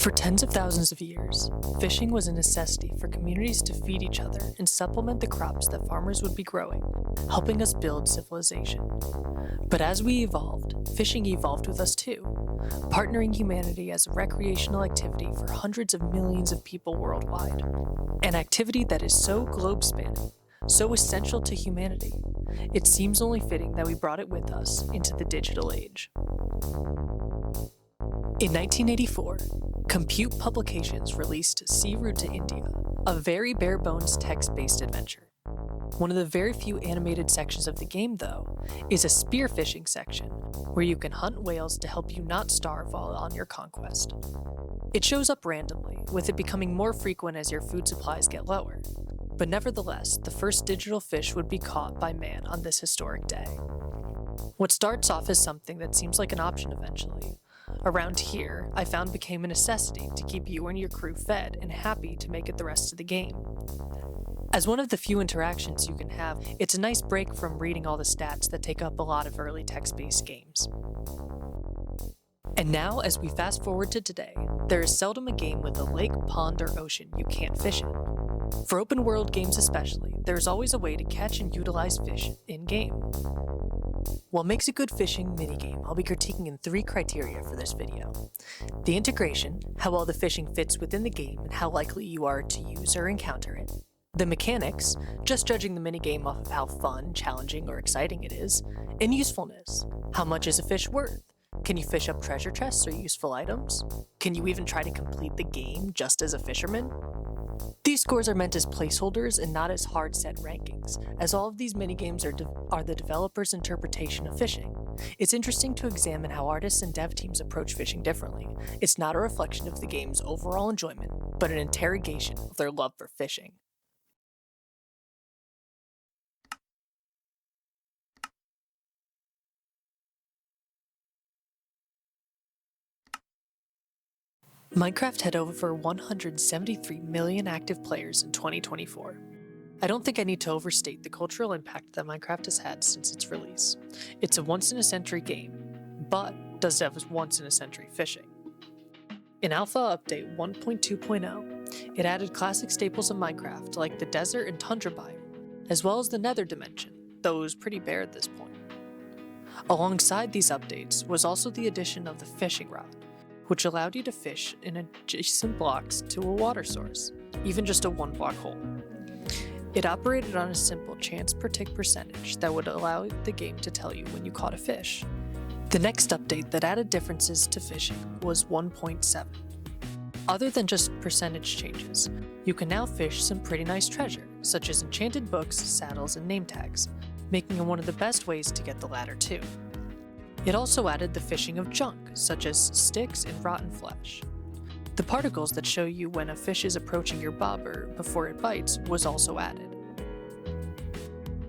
For tens of thousands of years, fishing was a necessity for communities to feed each other and supplement the crops that farmers would be growing, helping us build civilization. But as we evolved, fishing evolved with us too, partnering humanity as a recreational activity for hundreds of millions of people worldwide. An activity that is so globe-spanning, so essential to humanity, it seems only fitting that we brought it with us into the digital age. In 1984, Compute Publications released Sea Route to India, a very bare-bones text-based adventure. One of the very few animated sections of the game, though, is a spearfishing section, where you can hunt whales to help you not starve while on your conquest. It shows up randomly, with it becoming more frequent as your food supplies get lower. But nevertheless, the first digital fish would be caught by man on this historic day. What starts off as something that seems like an option eventually, around here, I found became a necessity to keep you and your crew fed and happy to make it the rest of the game. As one of the few interactions you can have, it's a nice break from reading all the stats that take up a lot of early text-based games. And now, as we fast forward to today, there is seldom a game with a lake, pond, or ocean you can't fish in. For open world games especially, there is always a way to catch and utilize fish in-game. What makes a good fishing minigame, I'll be critiquing in 3 criteria for this video. The integration, how well the fishing fits within the game and how likely you are to use or encounter it. The mechanics, just judging the minigame off of how fun, challenging, or exciting it is. And usefulness, how much is a fish worth? Can you fish up treasure chests or useful items? Can you even try to complete the game just as a fisherman? These scores are meant as placeholders and not as hard-set rankings, as all of these minigames are the developer's interpretation of fishing. It's interesting to examine how artists and dev teams approach fishing differently. It's not a reflection of the game's overall enjoyment, but an interrogation of their love for fishing. Minecraft had over 173 million active players in 2024. I don't think I need to overstate the cultural impact that Minecraft has had since its release. It's a once-in-a-century game, but does have once-in-a-century fishing. In Alpha Update 1.2.0, it added classic staples of Minecraft like the desert and tundra biome, as well as the nether dimension, though it was pretty bare at this point. Alongside these updates was also the addition of the fishing rod, which allowed you to fish in adjacent blocks to a water source, even just a 1-block hole. It operated on a simple chance per tick percentage that would allow the game to tell you when you caught a fish. The next update that added differences to fishing was 1.7. Other than just percentage changes, you can now fish some pretty nice treasure, such as enchanted books, saddles, and name tags, making it one of the best ways to get the latter too. It also added the fishing of junk, such as sticks and rotten flesh. The particles that show you when a fish is approaching your bobber before it bites was also added.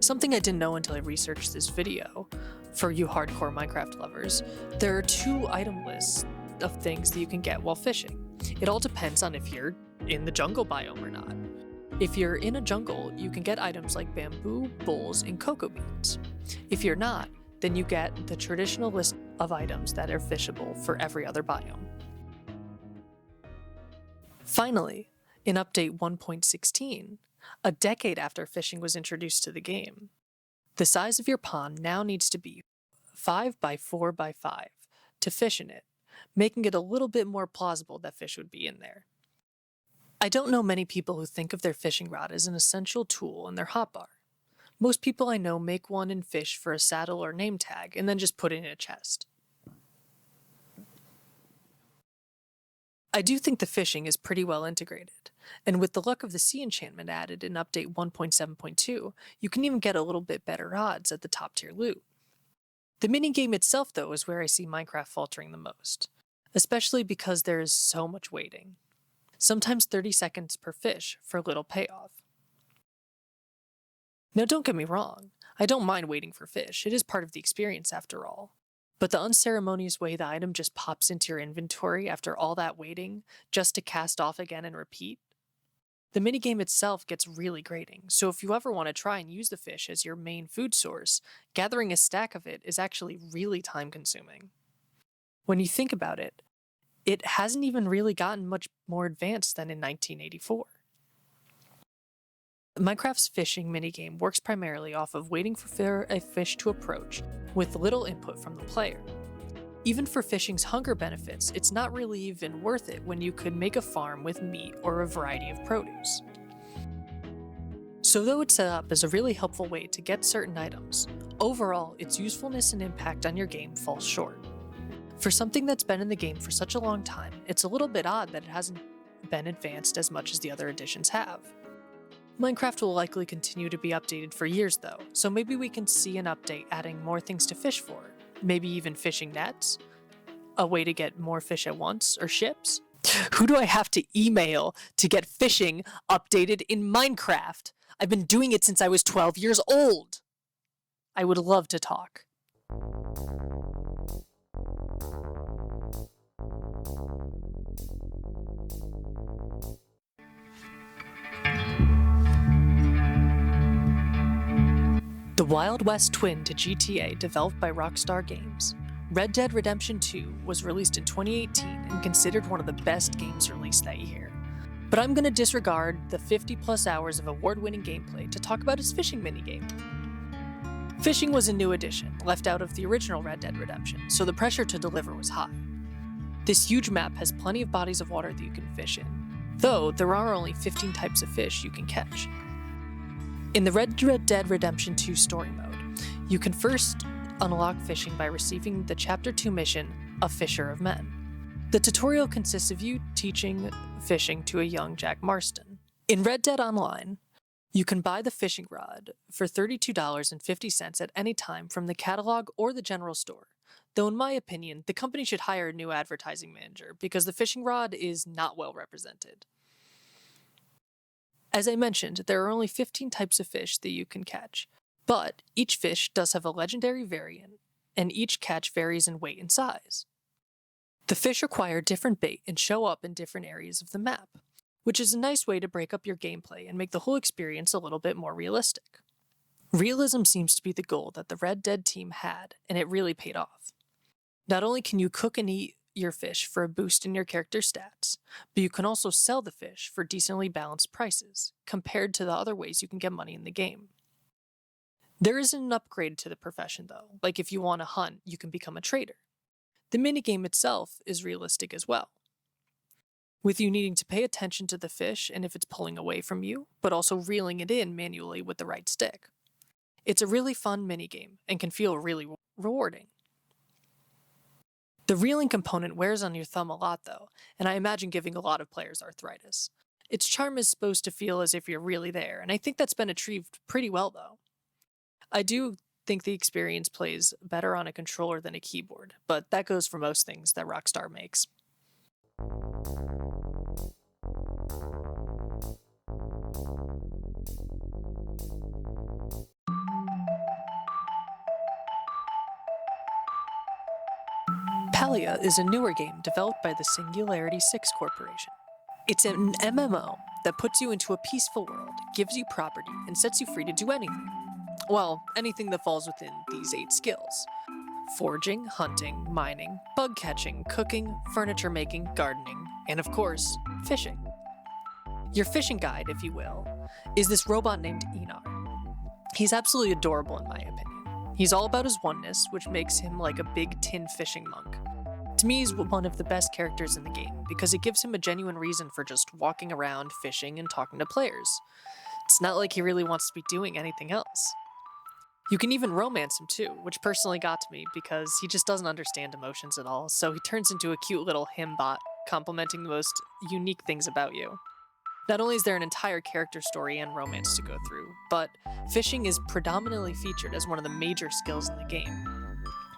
Something I didn't know until I researched this video, for you hardcore Minecraft lovers, there are 2 item lists of things that you can get while fishing. It all depends on if you're in the jungle biome or not. If you're in a jungle, you can get items like bamboo, bowls, and cocoa beans. If you're not, then you get the traditional list of items that are fishable for every other biome. Finally, in Update 1.16, a decade after fishing was introduced to the game, the size of your pond now needs to be 5 by 4 by 5 to fish in it, making it a little bit more plausible that fish would be in there. I don't know many people who think of their fishing rod as an essential tool in their hotbar. Most people I know make one and fish for a saddle or name tag and then just put it in a chest. I do think the fishing is pretty well integrated, and with the luck of the sea enchantment added in Update 1.7.2, you can even get a little bit better odds at the top tier loot. The minigame itself, though, is where I see Minecraft faltering the most, especially because there is so much waiting. Sometimes 30 seconds per fish for little payoff. Now don't get me wrong, I don't mind waiting for fish, it is part of the experience after all. But the unceremonious way the item just pops into your inventory after all that waiting, just to cast off again and repeat? The minigame itself gets really grating, so if you ever want to try and use the fish as your main food source, gathering a stack of it is actually really time consuming. When you think about it, it hasn't even really gotten much more advanced than in 1984. Minecraft's fishing minigame works primarily off of waiting for a fish to approach with little input from the player. Even for fishing's hunger benefits, it's not really even worth it when you could make a farm with meat or a variety of produce. So though it's set up as a really helpful way to get certain items, overall its usefulness and impact on your game falls short. For something that's been in the game for such a long time, it's a little bit odd that it hasn't been advanced as much as the other editions have. Minecraft will likely continue to be updated for years though, so maybe we can see an update adding more things to fish for. Maybe even fishing nets? A way to get more fish at once, or ships? Who do I have to email to get fishing updated in Minecraft? I've been doing it since I was 12 years old! I would love to talk. The Wild West twin to GTA, developed by Rockstar Games, Red Dead Redemption 2 was released in 2018 and considered one of the best games released that year. But I'm going to disregard the 50+ hours of award-winning gameplay to talk about its fishing minigame. Fishing was a new addition, left out of the original Red Dead Redemption, so the pressure to deliver was high. This huge map has plenty of bodies of water that you can fish in, though there are only 15 types of fish you can catch. In the Red Dead Redemption 2 story mode, you can first unlock fishing by receiving the Chapter 2 mission, A Fisher of Men. The tutorial consists of you teaching fishing to a young Jack Marston. In Red Dead Online, you can buy the fishing rod for $32.50 at any time from the catalog or the general store, though in my opinion, the company should hire a new advertising manager because the fishing rod is not well represented. As I mentioned, there are only 15 types of fish that you can catch, but each fish does have a legendary variant, and each catch varies in weight and size. The fish require different bait and show up in different areas of the map, which is a nice way to break up your gameplay and make the whole experience a little bit more realistic. Realism seems to be the goal that the Red Dead team had, and it really paid off. Not only can you cook and eat your fish for a boost in your character's stats, but you can also sell the fish for decently balanced prices, compared to the other ways you can get money in the game. There isn't an upgrade to the profession though, like if you want to hunt, you can become a trader. The minigame itself is realistic as well, with you needing to pay attention to the fish and if it's pulling away from you, but also reeling it in manually with the right stick. It's a really fun minigame and can feel really rewarding. The reeling component wears on your thumb a lot though, and I imagine giving a lot of players arthritis. Its charm is supposed to feel as if you're really there, and I think that's been achieved pretty well though. I do think the experience plays better on a controller than a keyboard, but that goes for most things that Rockstar makes. Palia is a newer game developed by the Singularity 6 Corporation. It's an MMO that puts you into a peaceful world, gives you property, and sets you free to do anything. Well, anything that falls within these 8 skills: foraging, hunting, mining, bug catching, cooking, furniture making, gardening, and of course, fishing. Your fishing guide, if you will, is this robot named Enar. He's absolutely adorable in my opinion. He's all about his oneness, which makes him like a big tin fishing monk. To me, he's one of the best characters in the game because it gives him a genuine reason for just walking around, fishing, and talking to players. It's not like he really wants to be doing anything else. You can even romance him too, which personally got to me because he just doesn't understand emotions at all, so he turns into a cute little him bot, complimenting the most unique things about you. Not only is there an entire character story and romance to go through, but fishing is predominantly featured as one of the major skills in the game.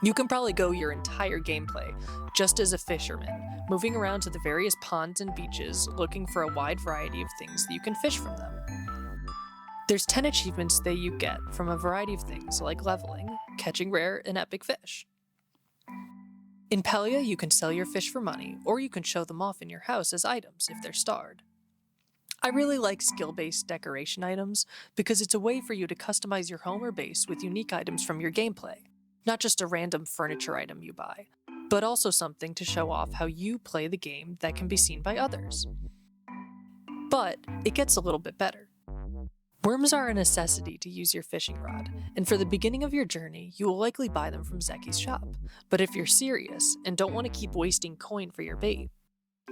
You can probably go your entire gameplay just as a fisherman, moving around to the various ponds and beaches, looking for a wide variety of things that you can fish from them. There's 10 achievements that you get from a variety of things like leveling, catching rare and epic fish. In Palia, you can sell your fish for money, or you can show them off in your house as items if they're starred. I really like skill-based decoration items because it's a way for you to customize your home or base with unique items from your gameplay, not just a random furniture item you buy, but also something to show off how you play the game that can be seen by others. But it gets a little bit better. Worms are a necessity to use your fishing rod, and for the beginning of your journey, you will likely buy them from Zeki's shop. But if you're serious and don't want to keep wasting coin for your bait,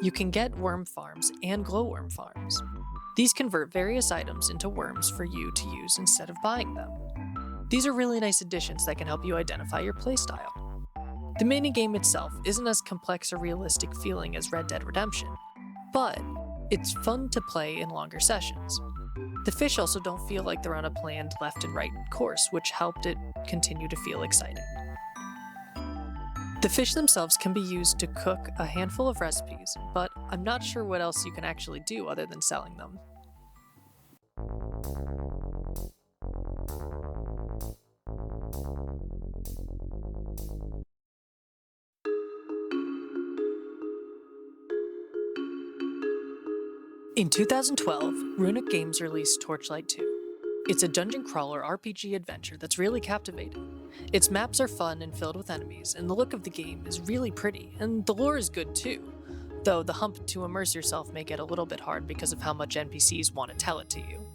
you can get worm farms and glowworm farms. These convert various items into worms for you to use instead of buying them. These are really nice additions that can help you identify your playstyle. The minigame itself isn't as complex or realistic feeling as Red Dead Redemption, but it's fun to play in longer sessions. The fish also don't feel like they're on a planned left and right course, which helped it continue to feel exciting. The fish themselves can be used to cook a handful of recipes, but I'm not sure what else you can actually do other than selling them. In 2012, Runic Games released Torchlight 2. It's a dungeon crawler RPG adventure that's really captivating. Its maps are fun and filled with enemies, and the look of the game is really pretty, and the lore is good too, though the hump to immerse yourself may get a little bit hard because of how much NPCs want to tell it to you.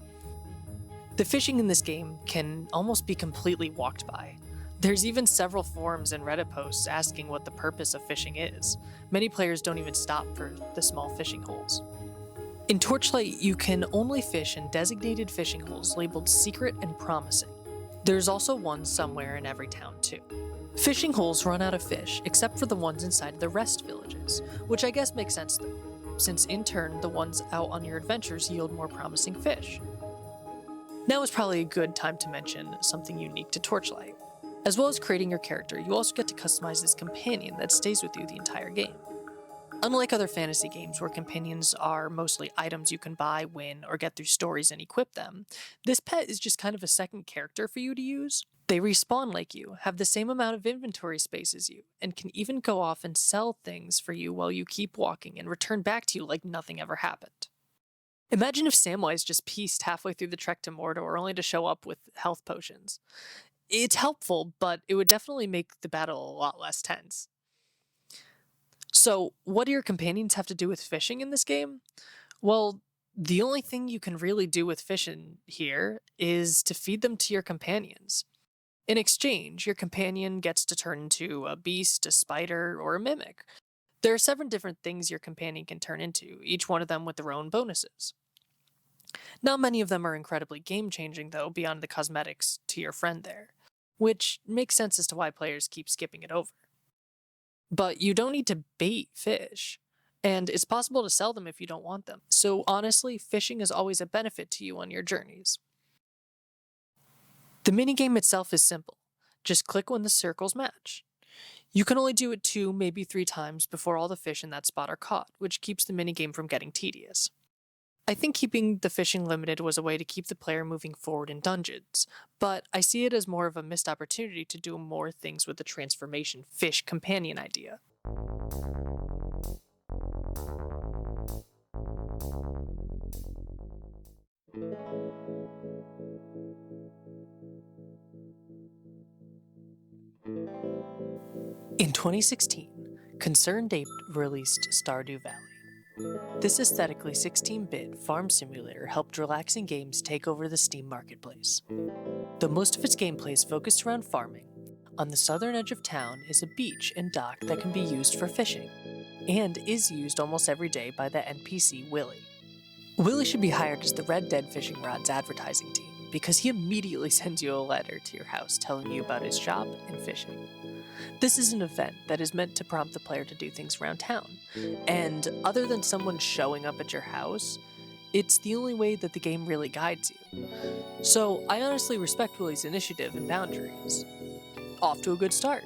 The fishing in this game can almost be completely walked by. There's even several forums and Reddit posts asking what the purpose of fishing is. Many players don't even stop for the small fishing holes. In Torchlight, you can only fish in designated fishing holes labeled secret and promising. There's also one somewhere in every town too. Fishing holes run out of fish except for the ones inside the rest villages, which I guess makes sense though, since in turn the ones out on your adventures yield more promising fish. Now is probably a good time to mention something unique to Torchlight. As well as creating your character, you also get to customize this companion that stays with you the entire game. Unlike other fantasy games where companions are mostly items you can buy, win, or get through stories and equip them, this pet is just kind of a second character for you to use. They respawn like you, have the same amount of inventory space as you, and can even go off and sell things for you while you keep walking and return back to you like nothing ever happened. Imagine if Samwise just pieced halfway through the trek to Mordor only to show up with health potions. It's helpful, but it would definitely make the battle a lot less tense. So, what do your companions have to do with fishing in this game? Well, the only thing you can really do with fishing here is to feed them to your companions. In exchange, your companion gets to turn into a beast, a spider, or a mimic. There are 7 different things your companion can turn into, each one of them with their own bonuses. Not many of them are incredibly game-changing, though, beyond the cosmetics to your friend there, which makes sense as to why players keep skipping it over. But you don't need to bait fish, and it's possible to sell them if you don't want them. So honestly, fishing is always a benefit to you on your journeys. The minigame itself is simple. Just click when the circles match. You can only do it 2, maybe 3 times before all the fish in that spot are caught, which keeps the minigame from getting tedious. I think keeping the fishing limited was a way to keep the player moving forward in dungeons, but I see it as more of a missed opportunity to do more things with the transformation fish companion idea. In 2016, Concerned Ape released Stardew Valley. This aesthetically 16-bit farm simulator helped relaxing games take over the Steam marketplace. Though most of its gameplay is focused around farming, on the southern edge of town is a beach and dock that can be used for fishing, and is used almost every day by the NPC Willie. Willie should be hired as the Red Dead Fishing Rod's advertising team, because he immediately sends you a letter to your house telling you about his shop and fishing. This is an event that is meant to prompt the player to do things around town, and other than someone showing up at your house, it's the only way that the game really guides you. So I honestly respect Willie's initiative and boundaries. Off to a good start.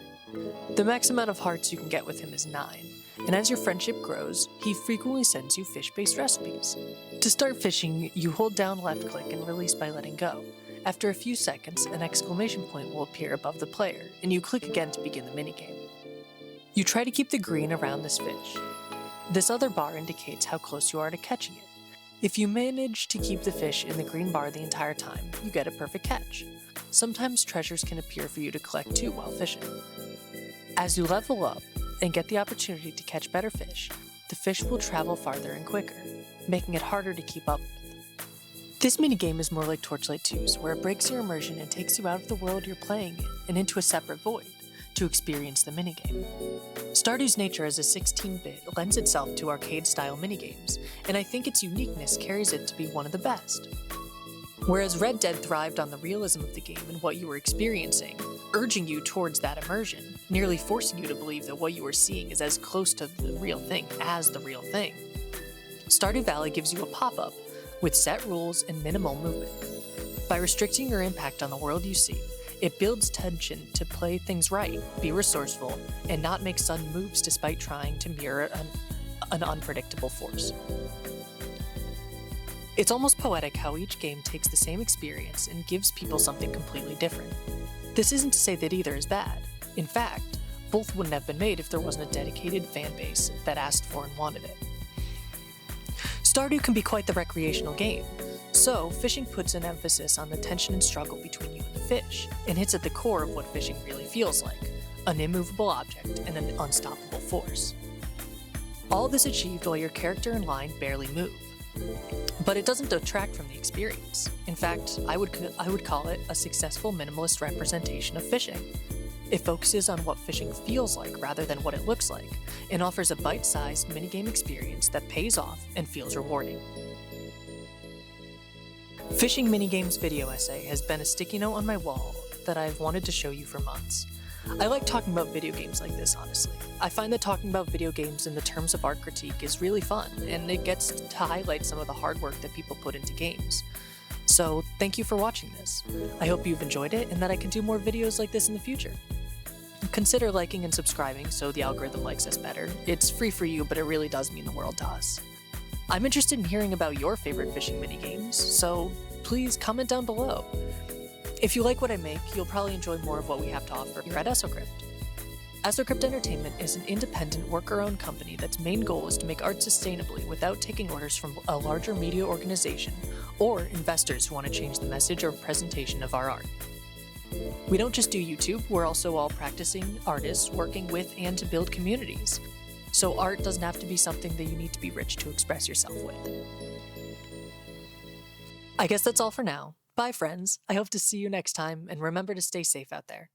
The max amount of hearts you can get with him is 9, and as your friendship grows, he frequently sends you fish-based recipes. To start fishing, you hold down left-click and release by letting go. After a few seconds, an exclamation point will appear above the player, and you click again to begin the minigame. You try to keep the green around this fish. This other bar indicates how close you are to catching it. If you manage to keep the fish in the green bar the entire time, you get a perfect catch. Sometimes treasures can appear for you to collect too while fishing. As you level up, and get the opportunity to catch better fish, the fish will travel farther and quicker, making it harder to keep up with. This minigame is more like Torchlight 2's, where it breaks your immersion and takes you out of the world you're playing in and into a separate void to experience the minigame. Stardew's nature as a 16-bit lends itself to arcade-style minigames, and I think its uniqueness carries it to be one of the best. Whereas Red Dead thrived on the realism of the game and what you were experiencing, urging you towards that immersion, nearly forcing you to believe that what you were seeing is as close to the real thing as the real thing. Stardew Valley gives you a pop-up with set rules and minimal movement. By restricting your impact on the world you see, it builds tension to play things right, be resourceful, and not make sudden moves despite trying to mirror an unpredictable force. It's almost poetic how each game takes the same experience and gives people something completely different. This isn't to say that either is bad. In fact, both wouldn't have been made if there wasn't a dedicated fan base that asked for and wanted it. Stardew can be quite the recreational game, so fishing puts an emphasis on the tension and struggle between you and the fish, and hits at the core of what fishing really feels like, an immovable object and an unstoppable force. All this achieved while your character and line barely move. But it doesn't detract from the experience. In fact, I would call it a successful minimalist representation of fishing. It focuses on what fishing feels like rather than what it looks like, and offers a bite-sized minigame experience that pays off and feels rewarding. Fishing Minigames video essay has been a sticky note on my wall that I've wanted to show you for months. I like talking about video games like this, honestly. I find that talking about video games in the terms of art critique is really fun, and it gets to highlight some of the hard work that people put into games. So thank you for watching this. I hope you've enjoyed it and that I can do more videos like this in the future. Consider liking and subscribing so the algorithm likes us better. It's free for you, but it really does mean the world to us. I'm interested in hearing about your favorite fishing minigames, so please comment down below. If you like what I make, you'll probably enjoy more of what we have to offer here at ESOCRYPT. ESOCRYPT Entertainment is an independent, worker-owned company that's main goal is to make art sustainably without taking orders from a larger media organization or investors who want to change the message or presentation of our art. We don't just do YouTube, we're also all practicing artists working with and to build communities. So art doesn't have to be something that you need to be rich to express yourself with. I guess that's all for now. Bye, friends. I hope to see you next time, and remember to stay safe out there.